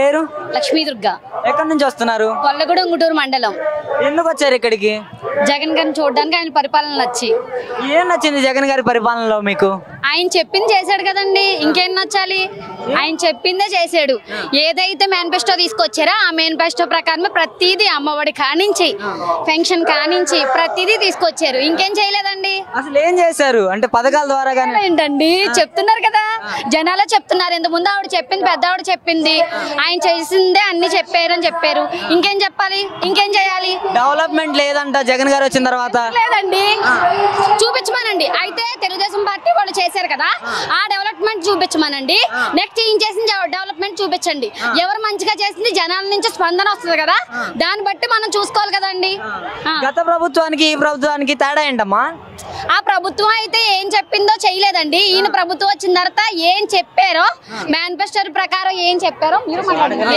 పేరు? లక్ష్మీ దుర్గా. ఎక్కడి నుంచి వస్తున్నారు? కొల్లగూడెం గుంటూరు మండలం. ఎందుకు వచ్చారు ఇక్కడికి? జగన్ గారిని చూడడానికి, ఆయన పరిపాలన నచ్చి. ఏం నచ్చింది జగన్ గారి పరిపాలనలో మీకు? ఆయన చెప్పింది చేశాడు కదండి, ఇంకేం నచ్చాలి? ఆయన చెప్పిందే చేశాడు. ఏదైతే మేనిఫెస్టో తీసుకొచ్చారో ఆ మేనిఫెస్టో ప్రకారమే ప్రతిదీ, అమ్మఒడి కానించి పెన్షన్ కానించి ప్రతిదీ తీసుకొచ్చారు. ఇంకేం చేయలేదండి. అసలు ఏం చేశారు అంటే పథకాల ద్వారా ఏంటండి చెప్తున్నారు కదా, జనాలే చెప్తున్నారు. ఇంత ముందు ఆవిడ చెప్పింది, పెద్ద ఆవిడ చెప్పింది, ఆయన చేసిందే అన్ని చెప్పారని చెప్పారు. ఇంకేం చెప్పాలి? ఇంకేం చేయాలి? డెవలప్మెంట్ లేదంట జగన్ గారు వచ్చిన తర్వాత. లేదండి, చూపించమనండి. అయితే తెలుగుదేశం పార్టీ వాళ్ళు చేశారు కదా, ఆ డెవలప్మెంట్ చూపించమనండి. నెక్స్ట్ ఏం చేసింది డెవలప్మెంట్ చూపించండి. ఎవరు మంచిగా చేసింది జనాల నుంచి స్పందన వస్తుంది కదా, దాన్ని బట్టి మనం చూసుకోవాలి కదండి. గత ప్రభుత్వానికి ఈ ప్రభుత్వానికి తేడా ఏంటమ్మా? ఆ ప్రభుత్వం అయితే ఏం చెప్పిందో చేయలేదండి. ఈయన ప్రభుత్వం వచ్చిన తర్వాత ఏం చెప్పారో, మేనిఫెస్టో ప్రకారం ఏం చెప్పారో,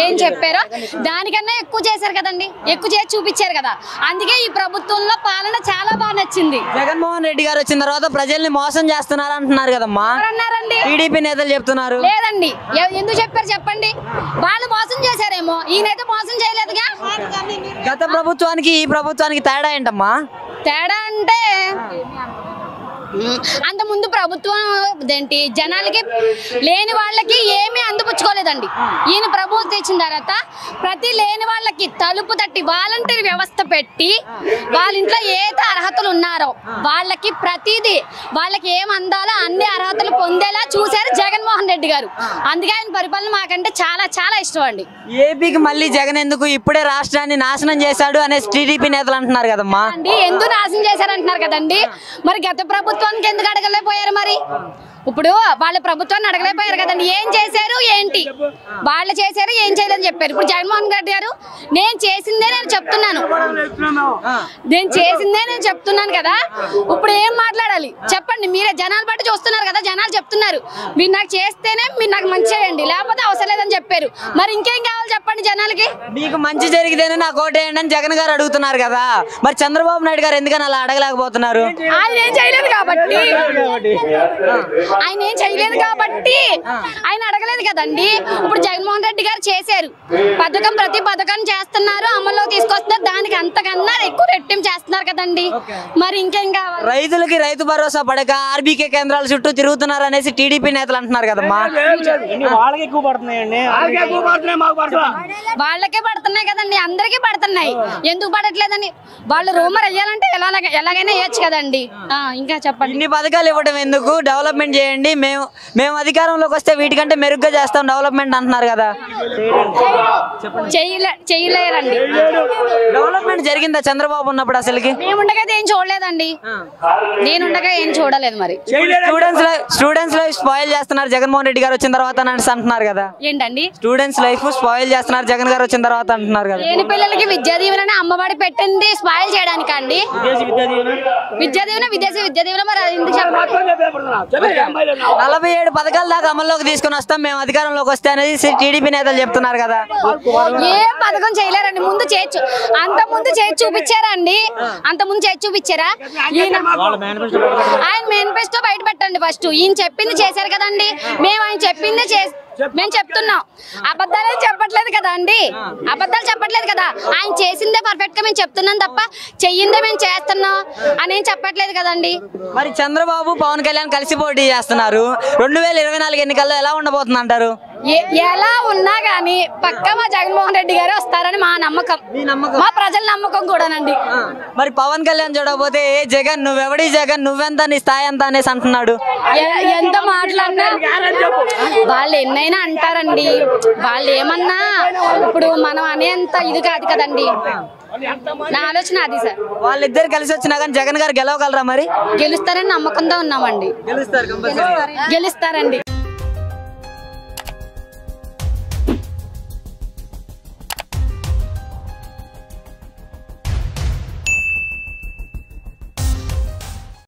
ఏం చెప్పారో దానికన్నా ఎక్కువ చేశారు కదండి, ఎక్కువ చేసి చూపించారు కదా. అందుకే ఈ ప్రభుత్వంలో పాలన చాలా బాగా నచ్చింది. జగన్మోహన్ రెడ్డి గారు వచ్చిన తర్వాత ప్రజల్ని మోసం చేస్తున్నారు అంటున్నారు కదమ్మా, అన్నారండి. టీడీపీ నేతలు చెప్తున్నారు. లేదండి, ఎందుకు చెప్పారు చెప్పండి? వాళ్ళు మోసం చేశారేమో, ఈయనైతే మోసం చేయలేదుగా. గత ప్రభుత్వానికి ఈ ప్రభుత్వానికి తేడా ఏంటమ్మా? తేడా అంటే అంత ముందు ప్రభుత్వం ఏంటి, జనాలకి లేని వాళ్ళకి ఏమీ అందిపుచ్చుకోలేదండి. ఈయన ప్రభుత్వం ఇచ్చిన తర్వాత ప్రతి లేని వాళ్ళకి తలుపు తట్టి వాలంటీర్ వ్యవస్థ పెట్టి, వాళ్ళ ఇంట్లో ఏదో అర్హతలు ఉన్నారో వాళ్ళకి ప్రతిదీ, వాళ్ళకి ఏం అందాలో అన్ని అర్హతలు పొందేలా చూశారు జగన్మోహన్ రెడ్డి గారు. అందుకే ఆయన పరిపాలన మాకంటే చాలా చాలా ఇష్టం అండి. ఏపీకి మళ్ళీ జగన్ ఎందుకు ఇప్పుడే రాష్ట్రాన్ని నాశనం చేశాడు అనేసి టీడీపీ నేతలు అంటున్నారు కదమ్మా. ఎందుకు నాశనం చేశారంటున్నారు కదండి, మరి గత ప్రభుత్వానికి ఎందుకు అడగలేకపోయారు? మరి ఇప్పుడు వాళ్ళ ప్రభుత్వాన్ని అడగలేకపోయారు కదండి. ఏం చేశారు ఏంటి, వాళ్ళు చేశారు ఏం చేయలేదని చెప్పారు. ఇప్పుడు జగన్మోహన్ రెడ్డి గారు నేను చేసిందే నేను చెప్తున్నాను, నేను చేసిందే నేను చెప్తున్నాను కదా. ఇప్పుడు ఏం మాట్లాడాలి చెప్పండి? మీరే జనాలు బట్టి చూస్తున్నారు కదా, జనాలు చెప్తున్నారు మీరు నాకు చేస్తేనే మీరు నాకు మంచి చేయండి, లేకపోతే అవసరం లేదని చెప్పారు. మరి ఇంకేం కావాలి చెప్పండి జనాలకి? మీకు మంచి జరిగితేనే నాకు ఓటేయండి అని జగన్ గారు అడుగుతున్నారు కదా, మరి చంద్రబాబు నాయుడు గారు ఎందుకని అలా అడగలేకపోతున్నారు? ఆయన ఏం చేయలేదు కాబట్టి, ఆయన ఏం చేయలేదు కాబట్టి ఆయన అడగలేదు కదండి. ఇప్పుడు జగన్మోహన్ రెడ్డి గారు చేశారు, పథకం ప్రతి పథకం చేస్తున్నారు, అమల్లో తీసుకొస్తున్నారు, దానికి అంతకన్నా ఎక్కువ రెట్టింపు చేస్తున్నారు కదండి. మరి ఇంకేం కావాలి? రైతులకి రైతు భరోసా పడక ఆర్బీకే కేంద్రాల చుట్టూ తిరుగుతున్నారు అనేసి టీడీపీ నేతలు అంటున్నారు కదమ్మా. వాళ్ళకే పడుతున్నాయి కదండి, అందరికీ పడుతున్నాయి. ఎందుకు పడట్లేదని వాళ్ళు రూమర్ అయ్యాలంటే ఎలాగైనా వేయచ్చు కదండి. ఇంకా చెప్పండి. ఇన్ని పథకాలు ఇవ్వడం ఎందుకు, డెవలప్మెంట్ చేయండి, మేము అధికారంలోకి వస్తే వీటికంటే మెరుగ్గా చేస్తాం డెవలప్మెంట్ అంటున్నారు కదా. చేయలేరండి. డెవలప్మెంట్ జరిగిందా చంద్రబాబు ఉన్నప్పుడు? అసలుకి మేముండగా ఏం చూడలేదండి, నేనుండగా ఏం చూడలేదు. మరి స్టూడెంట్స్ లైఫ్ స్పాయిల్ చేస్తున్నారు జగన్మోహన్ రెడ్డి గారు వచ్చిన తర్వాత అంటున్నారు కదా. ఏంటండి? స్టూడెంట్స్ లైఫ్ స్పాయిల్ చేస్తున్నారు జగన్ గారు వచ్చిన తర్వాత అంటున్నారు కదా. లేని పిల్లలకి విద్యా దీవెన అమ్మఒడి పెట్టింది స్పాయిల్ చేయడానికి అండి. విదేశీ విద్యా దీవెన మరి ఎందుకు చెప్పండి? 47 పథకాల దాకా అమల్లోకి తీసుకుని వస్తాం మేము అధికారంలోకి వస్తే అనేది టీడీపీ నేతలు చెప్తున్నారు కదా. ఏం పథకం చేయలేరండి. ముందు చేయొచ్చు, అంత ముందు చేసి చూపించారండి, అంత ముందు చేసి చూపించారా? ఆయన మేనిఫెస్టో బయట పెట్టండి ఫస్ట్. ఈయన చెప్పింది చేశారు కదండి, మేము ఆయన చెప్పింది మేము చెప్తున్నాం. అబద్ధాలు చెప్పట్లేదు కదా అండి, అబద్ధాలు చెప్పట్లేదు కదా. ఆయన చేసిందే పర్ఫెక్ట్ గా మేము చెప్తున్నాం తప్ప చెయ్యిందే మేము చేస్తున్నాం అని చెప్పట్లేదు కదండి. మరి చంద్రబాబు పవన్ కళ్యాణ్ కలిసి పోటీ చేస్తున్నారు, 2024 ఎన్నికల్లో ఎలా ఉండబోతుంది అంటారు? ఎలా ఉన్నా గానీ పక్క మా జగన్మోహన్ రెడ్డి గారు వస్తారని మా నమ్మకం, మా ప్రజల నమ్మకం కూడానండి. మరి పవన్ కళ్యాణ్ చూడకపోతే జగన్ నువ్వెవడి జగన్ నువ్వెంత నీ స్థాయి ఎంత అనేసి అంటున్నాడు. ఎంత మాట్లాడినా వాళ్ళు ఎన్నైనా అంటారండి, వాళ్ళు ఏమన్నా ఇప్పుడు మనం అనేంత ఇది కాదు కదండి. నా ఆలోచన అది సార్. వాళ్ళిద్దరు కలిసి వచ్చినా కానీ జగన్ గారు గెలవగలరా? మరి గెలుస్తారని నమ్మకంతో ఉన్నామండి. గెలుస్తారండి.